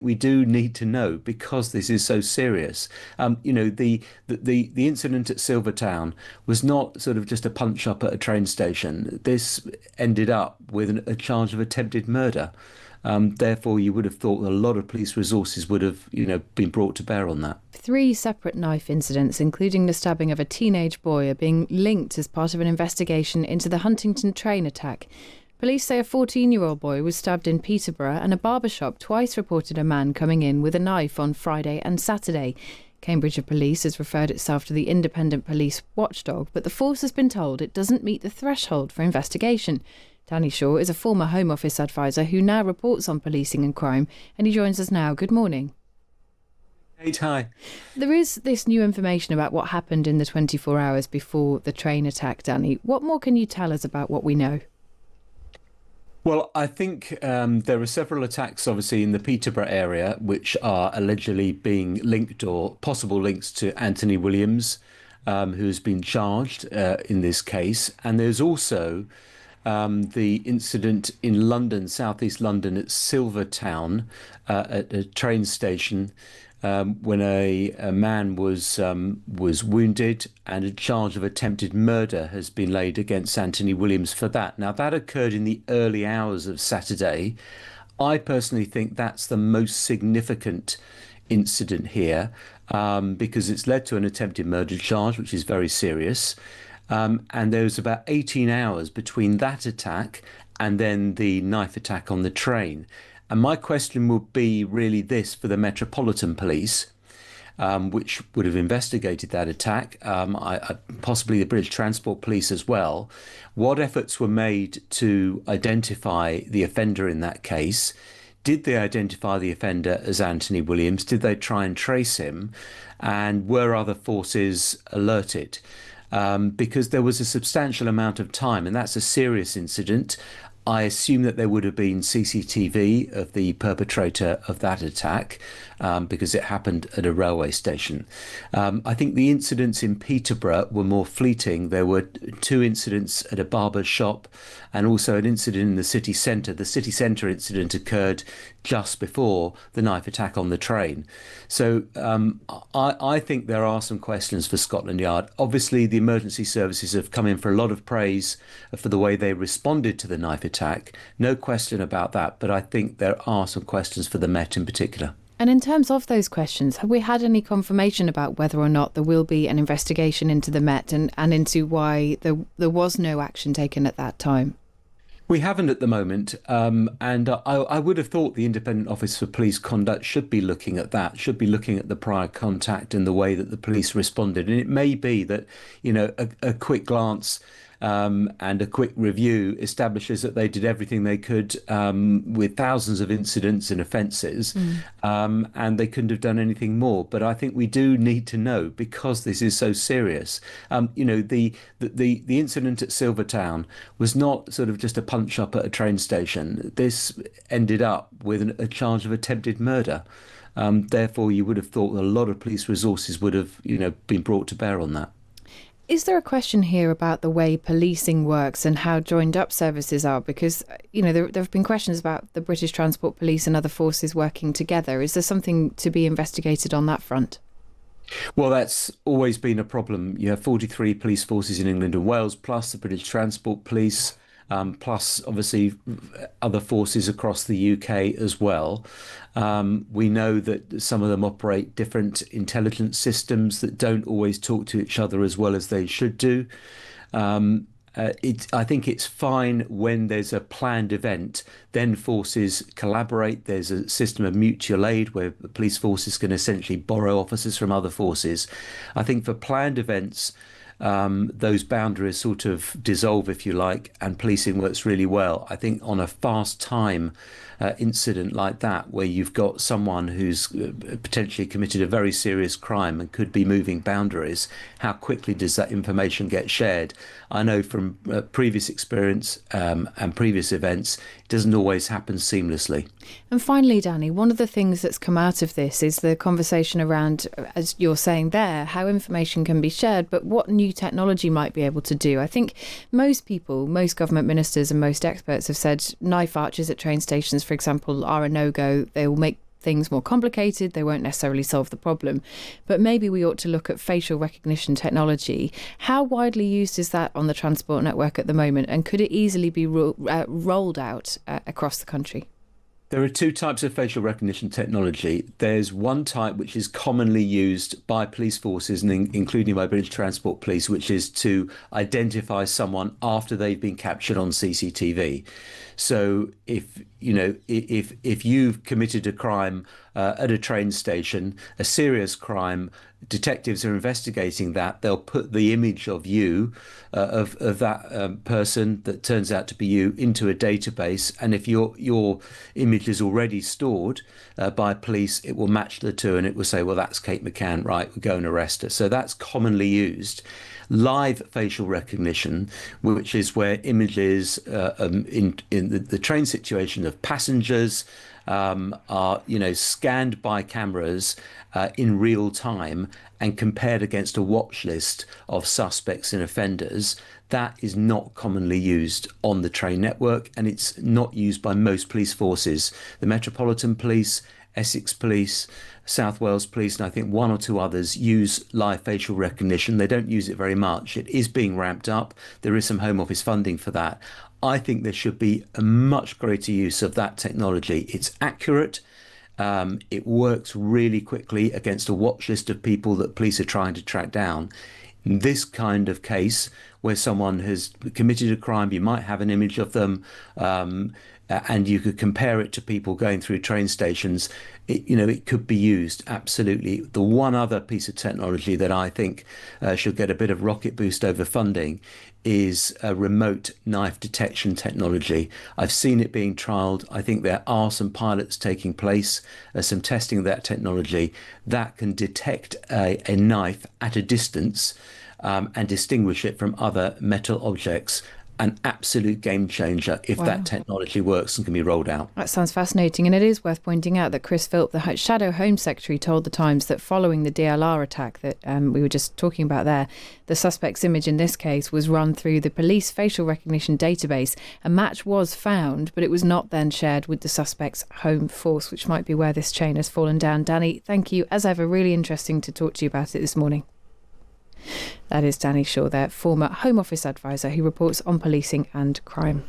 we do need to know because this is so serious. The incident at Silvertown was not sort of just a punch up at a train station. This ended up with a charge of attempted murder. Therefore, you would have thought a lot of police resources would have, been brought to bear on that. 3 separate knife incidents, including the stabbing of a teenage boy, are being linked as part of an investigation into the Huntingdon train attack. Police say a 14-year-old boy was stabbed in Peterborough, and a barber shop twice reported a man coming in with a knife on Friday and Saturday. Cambridgeshire Police has referred itself to the independent police watchdog, but the force has been told it doesn't meet the threshold for investigation. Danny Shaw is a former Home Office advisor who now reports on policing and crime, and he joins us now. Good morning. Kate, hi. There is this new information about what happened in the 24 hours before the train attack, Danny. What more can you tell us about what we know? Well, I think there are several attacks, obviously, in the Peterborough area, which are allegedly being linked or possible links to Anthony Williams, who has been charged in this case. And there's also the incident in London, southeast London, at Silvertown, at a train station, when a man was wounded, and a charge of attempted murder has been laid against Anthony Williams for that. Now, that occurred in the early hours of Saturday. I personally think that's the most significant incident here, because it's led to an attempted murder charge, which is very serious. And there was about 18 hours between that attack and then the knife attack on the train. And my question would be really this for the Metropolitan Police, which would have investigated that attack, possibly the British Transport Police as well. What efforts were made to identify the offender in that case? Did they identify the offender as Anthony Williams? Did they try and trace him? And were other forces alerted? Because there was a substantial amount of time, and that's a serious incident. I assume that there would have been CCTV of the perpetrator of that attack, because it happened at a railway station. I think the incidents in Peterborough were more fleeting. There were 2 incidents at a barber shop and also an incident in the city centre. The city centre incident occurred just before the knife attack on the train. So I think there are some questions for Scotland Yard. Obviously, the emergency services have come in for a lot of praise for the way they responded to the knife attack. No question about that. But I think there are some questions for the Met in particular. And in terms of those questions, have we had any confirmation about whether or not there will be an investigation into the Met and into why there was no action taken at that time? We haven't at the moment, and I would have thought the Independent Office for Police Conduct should be looking at that, should be looking at the prior contact and the way that the police responded. And it may be that, a quick glance and a quick review establishes that they did everything they could with thousands of incidents and offences, and they couldn't have done anything more. But I think we do need to know because this is so serious. The incident at Silvertown was not sort of just a punch up at a train station. This ended up with a charge of attempted murder. Therefore, you would have thought a lot of police resources would have, been brought to bear on that. Is there a question here about the way policing works and how joined up services are? Because, there have been questions about the British Transport Police and other forces working together. Is there something to be investigated on that front? Well, that's always been a problem. You have 43 police forces in England and Wales, plus the British Transport Police, plus obviously other forces across the UK as well. We know that some of them operate different intelligence systems that don't always talk to each other as well as they should do. I think it's fine when there's a planned event, then forces collaborate. There's a system of mutual aid where the police forces can essentially borrow officers from other forces. I think for planned events, those boundaries sort of dissolve, if you like, and policing works really well. I think on a fast time incident like that, where you've got someone who's potentially committed a very serious crime and could be moving boundaries, how quickly does that information get shared? I know from previous experience and previous events, it doesn't always happen seamlessly. And finally, Danny, one of the things that's come out of this is the conversation around, as you're saying there, how information can be shared, but what new technology might be able to do. I think most people, most government ministers and most experts have said knife arches at train stations, for example, are a no-go. They will make things more complicated. They won't necessarily solve the problem. But maybe we ought to look at facial recognition technology. How widely used is that on the transport network at the moment? And could it easily be rolled out across the country? There are two types of facial recognition technology. There's one type which is commonly used by police forces, and including by British Transport Police, which is to identify someone after they've been captured on CCTV. So if you've committed a crime at a train station, a serious crime, detectives are investigating that. They'll put the image of you, of that person that turns out to be you, into a database. And if your image is already stored by police, it will match the two, and it will say, well, that's Kate McCann, right? We'll go and arrest her. So that's commonly used. Live facial recognition, which is where images in the train situation of passengers are scanned by cameras in real time and compared against a watch list of suspects and offenders. That is not commonly used on the train network, and it's not used by most police forces. The Metropolitan Police, Essex Police, South Wales Police, and I think one or two others use live facial recognition. They don't use it very much. It is being ramped up. There is some Home Office funding for that. I think there should be a much greater use of that technology. It's accurate. It works really quickly against a watch list of people that police are trying to track down. In this kind of case, where someone has committed a crime, you might have an image of them, and you could compare it to people going through train stations. It could be used, absolutely. The one other piece of technology that I think should get a bit of rocket boost over funding is a remote knife detection technology. I've seen it being trialled. I think there are some pilots taking place, some testing of that technology that can detect a knife at a distance and distinguish it from other metal objects. An absolute game changer if that technology works and can be rolled out. That sounds fascinating. And it is worth pointing out that Chris Philp, the Shadow Home Secretary, told The Times that following the DLR attack that we were just talking about there, the suspect's image in this case was run through the police facial recognition database. A match was found, but it was not then shared with the suspect's home force, which might be where this chain has fallen down. Danny, thank you. As ever, really interesting to talk to you about it this morning. That is Danny Shaw, their former Home Office advisor who reports on policing and crime.